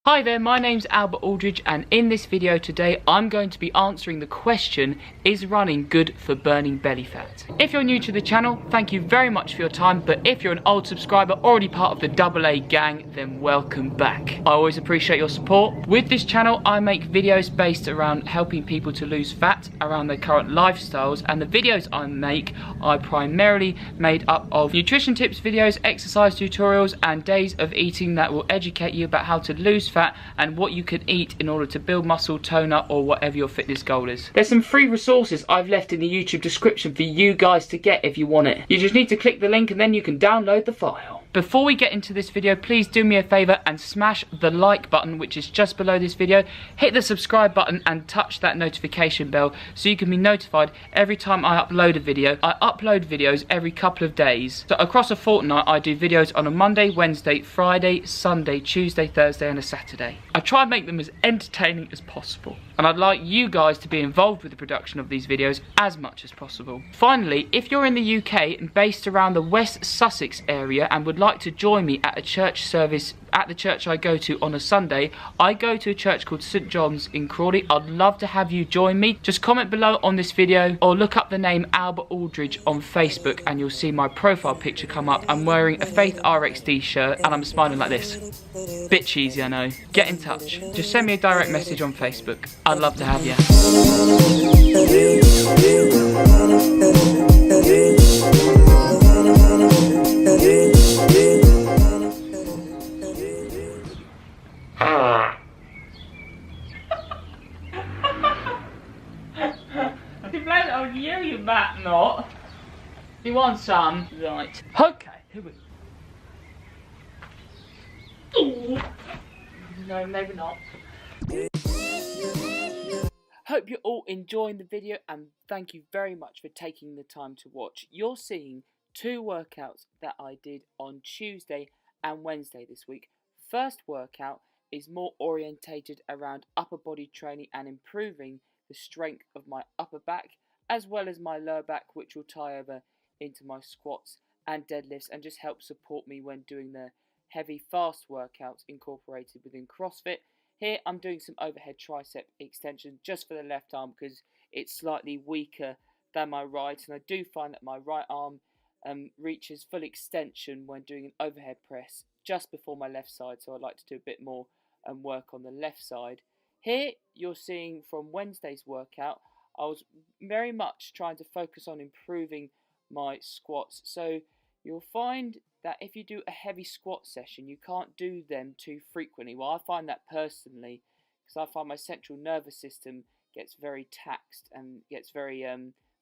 Hi there, my name's Albert Aldridge, and in this video today I'm going to be answering the question, is running good for burning belly fat? If you're new to the channel, thank you very much for your time, but if you're an old subscriber, already part of the AA gang, then welcome back. I always appreciate your support. With this channel I make videos based around helping people to lose fat around their current lifestyles, and the videos I make are primarily made up of nutrition tips videos, exercise tutorials and days of eating that will educate you about how to lose fat and what you can eat in order to build muscle, tone up, or whatever your fitness goal is. There's some free resources I've left in the YouTube description for you guys to get if you want it. You just need to click the link and then you can download the file. Before we get into this video, please do me a favour and smash the like button, which is just below this video. Hit the subscribe button and touch that notification bell so you can be notified every time I upload a video. I upload videos every couple of days. So across a fortnight I do videos on a Monday, Wednesday, Friday, Sunday, Tuesday, Thursday and a Saturday. I try and make them as entertaining as possible, and I'd like you guys to be involved with the production of these videos as much as possible. Finally, if you're in the UK and based around the West Sussex area and would like to join me at a church service at the church I go to on a Sunday, I go to a church called St John's in Crawley. I'd love to have you join me. Just comment below on this video or look up the name Albert Aldridge on Facebook and you'll see my profile picture come up. I'm wearing a Faith RXD shirt and I'm smiling like this. Bit cheesy, I know. Get in touch. Just send me a direct message on Facebook. I'd love to have you. Oh, you bat not. You want some? Right. Okay, here we go. Ooh. No, maybe not. Hope you're all enjoying the video and thank you very much for taking the time to watch. You're seeing two workouts that I did on Tuesday and Wednesday this week. First workout is more orientated around upper body training and improving the strength of my upper back as well as my lower back, which will tie over into my squats and deadlifts and just help support me when doing the heavy fast workouts incorporated within CrossFit. Here I'm doing some overhead tricep extension just for the left arm because it's slightly weaker than my right, and I do find that my right arm reaches full extension when doing an overhead press just before my left side, so I like to do a bit more and work on the left side. Here you're seeing from Wednesday's workout, I was very much trying to focus on improving my squats. So you'll find that if you do a heavy squat session, you can't do them too frequently. Well, I find that personally because I find my central nervous system gets very taxed and gets very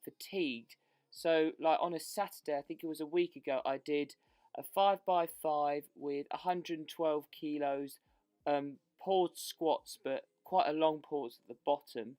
fatigued. So like on a Saturday, I think it was a week ago, I did a 5x5 with 112 kilos, paused squats, but quite a long pause at the bottom.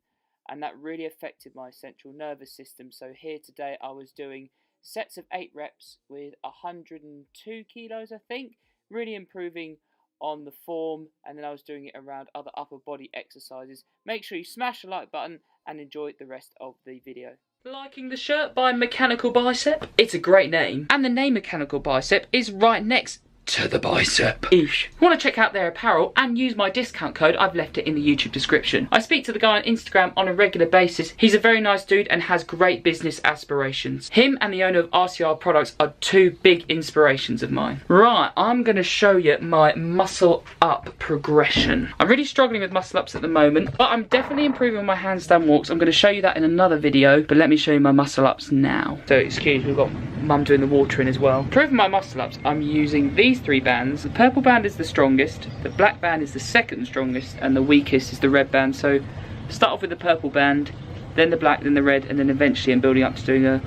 And that really affected my central nervous system. So here today I was doing sets of 8 reps with 102 kilos, I think, really improving on the form, and then I was doing it around other upper body exercises. Make sure you smash the like button and enjoy the rest of the video. Liking the shirt by Mechanical Bicep? It's a great name, and the name Mechanical Bicep is right next to the bicep. Ish. Want to check out their apparel and use my discount code? I've left it in the YouTube description. I speak to the guy on Instagram on a regular basis. He's a very nice dude and has great business aspirations. Him and the owner of RCR Products are two big inspirations of mine. Right, I'm going to show you my muscle up progression. I'm really struggling with muscle ups at the moment, but I'm definitely improving my handstand walks. I'm going to show you that in another video, but let me show you my muscle ups now. So excuse me, we've got mum doing the watering as well. Improving my muscle ups, I'm using these 3 bands. The purple band is the strongest, the black band is the second strongest, and the weakest is the red band. So start off with the purple band, then the black, then the red, and then eventually I'm building up to doing a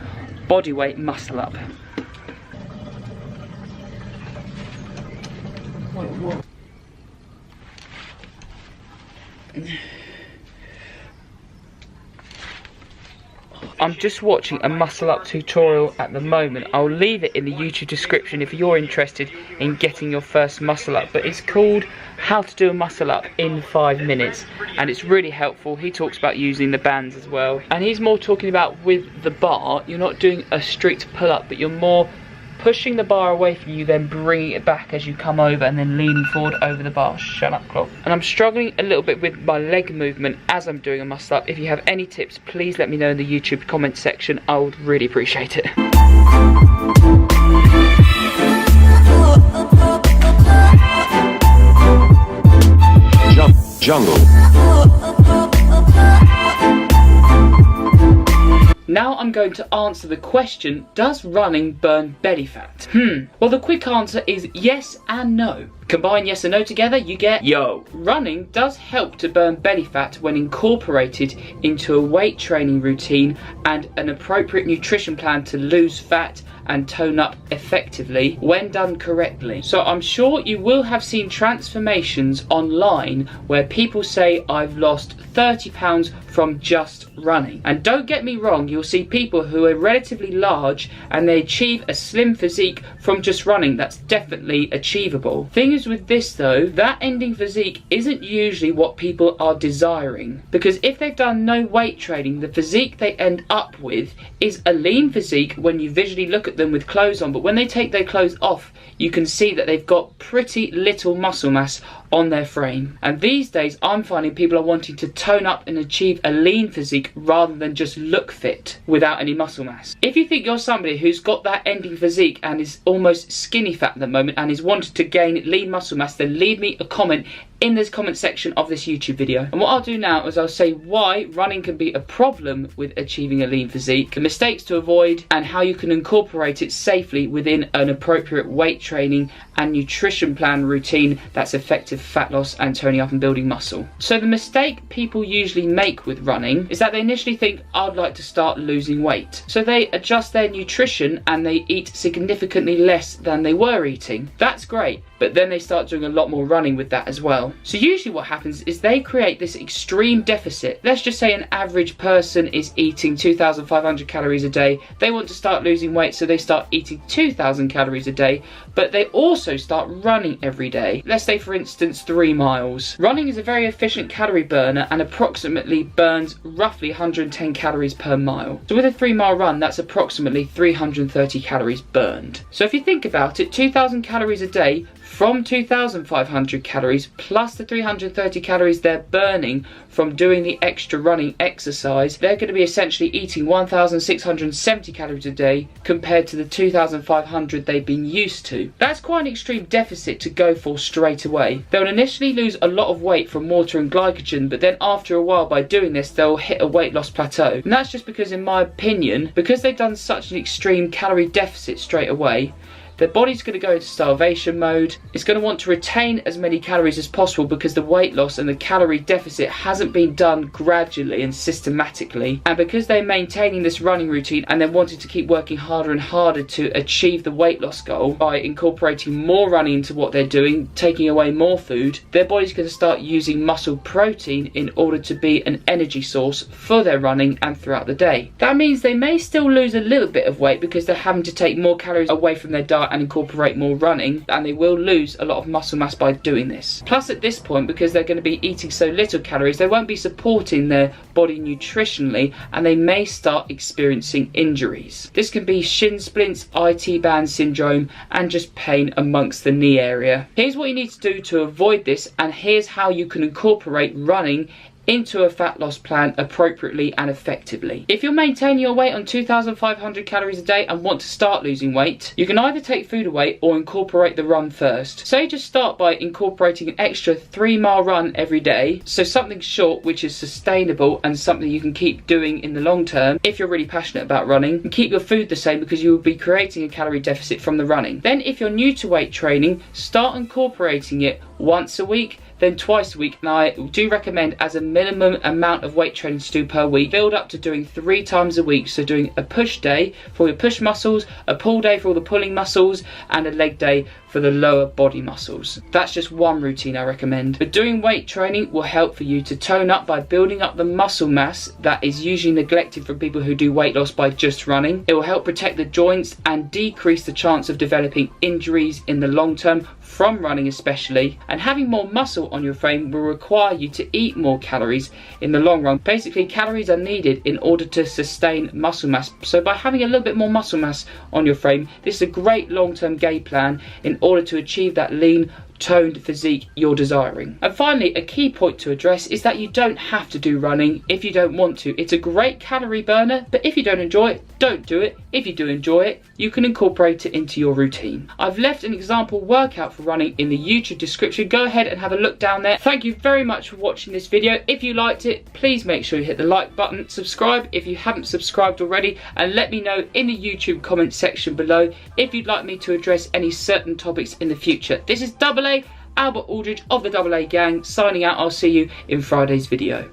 bodyweight muscle up. I'm just watching a muscle up tutorial at the moment. I'll leave it in the YouTube description if you're interested in getting your first muscle up, but it's called How to Do a Muscle Up in 5 Minutes, and it's really helpful. He talks about using the bands as well, and he's more talking about with the bar, you're not doing a strict pull up, but you're more pushing the bar away from you, then bringing it back as you come over, and then leaning forward over the bar. Shut up, clock. And I'm struggling a little bit with my leg movement as I'm doing a muscle up. If you have any tips, please let me know in the YouTube comment section. I would really appreciate it. Jungle. Now I'm going to answer the question, does running burn belly fat? Well, the quick answer is yes and no. Combine yes and no together, you get yo. Running does help to burn belly fat when incorporated into a weight training routine and an appropriate nutrition plan to lose fat and tone up effectively when done correctly. So I'm sure you will have seen transformations online where people say I've lost 30 pounds from just running. And don't get me wrong, you'll see people who are relatively large and they achieve a slim physique from just running. That's definitely achievable. Thing is with this though, that ending physique isn't usually what people are desiring, because if they've done no weight training, the physique they end up with is a lean physique when you visually look at them with clothes on, but when they take their clothes off, you can see that they've got pretty little muscle mass on their frame. And these days I'm finding people are wanting to tone up and achieve a lean physique rather than just look fit without any muscle mass. If you think you're somebody who's got that ending physique and is almost skinny fat at the moment and is wanting to gain lean muscle mass, then leave me a comment in this comment section of this YouTube video. And what I'll do now is I'll say why running can be a problem with achieving a lean physique, the mistakes to avoid, and how you can incorporate it safely within an appropriate weight training and nutrition plan routine that's effective fat loss and toning up and building muscle. So the mistake people usually make with running is that they initially think, I'd like to start losing weight. So they adjust their nutrition and they eat significantly less than they were eating. That's great, but then they start doing a lot more running with that as well. So usually what happens is they create this extreme deficit. Let's just say an average person is eating 2,500 calories a day. They want to start losing weight, so they start eating 2,000 calories a day, but they also start running every day. Let's say for instance 3 miles. Running is a very efficient calorie burner and approximately burns roughly 110 calories per mile. So with a 3-mile run, that's approximately 330 calories burned. So if you think about it, 2,000 calories a day from 2,500 calories plus the 330 calories they're burning from doing the extra running exercise, they're going to be essentially eating 1,670 calories a day compared to the 2,500 they've been used to. That's quite an extreme deficit to go for straight away. They'll initially lose a lot of weight from water and glycogen, but then after a while by doing this they'll hit a weight loss plateau. And that's just because, in my opinion, because they've done such an extreme calorie deficit straight away, their body's going to go into starvation mode. It's going to want to retain as many calories as possible because the weight loss and the calorie deficit hasn't been done gradually and systematically. And because they're maintaining this running routine and they're wanting to keep working harder and harder to achieve the weight loss goal by incorporating more running into what they're doing, taking away more food, their body's going to start using muscle protein in order to be an energy source for their running and throughout the day. That means they may still lose a little bit of weight because they're having to take more calories away from their diet and incorporate more running, and they will lose a lot of muscle mass by doing this. Plus at this point, because they're going to be eating so little calories, they won't be supporting their body nutritionally and they may start experiencing injuries. This can be shin splints, IT band syndrome, and just pain amongst the knee area. Here's what you need to do to avoid this, and here's how you can incorporate running into a fat loss plan appropriately and effectively. If you're maintaining your weight on 2,500 calories a day and want to start losing weight, you can either take food away or incorporate the run first. Say just start by incorporating an extra 3-mile run every day, so something short which is sustainable and something you can keep doing in the long term if you're really passionate about running, and keep your food the same because you will be creating a calorie deficit from the running. Then if you're new to weight training, start incorporating it once a week, then twice a week, and I do recommend as a minimum amount of weight training to do per week, build up to doing 3 times a week. So doing a push day for your push muscles, a pull day for all the pulling muscles, and a leg day for the lower body muscles. That's just one routine I recommend. But doing weight training will help for you to tone up by building up the muscle mass that is usually neglected from people who do weight loss by just running. It will help protect the joints and decrease the chance of developing injuries in the long term from running especially. And having more muscle on your frame will require you to eat more calories in the long run. Basically, calories are needed in order to sustain muscle mass. So by having a little bit more muscle mass on your frame, this is a great long-term game plan in order to achieve that lean, toned physique you're desiring. And finally, a key point to address is that you don't have to do running if you don't want to. It's a great calorie burner, but if you don't enjoy it, don't do it. If you do enjoy it, you can incorporate it into your routine. I've left an example workout for running in the YouTube description. Go ahead and have a look down there. Thank you very much for watching this video. If you liked it, please make sure you hit the like button, subscribe if you haven't subscribed already, and let me know in the YouTube comment section below if you'd like me to address any certain topics in the future. This is AA Albert Aldridge of the AA Gang signing out. I'll see you in Friday's video.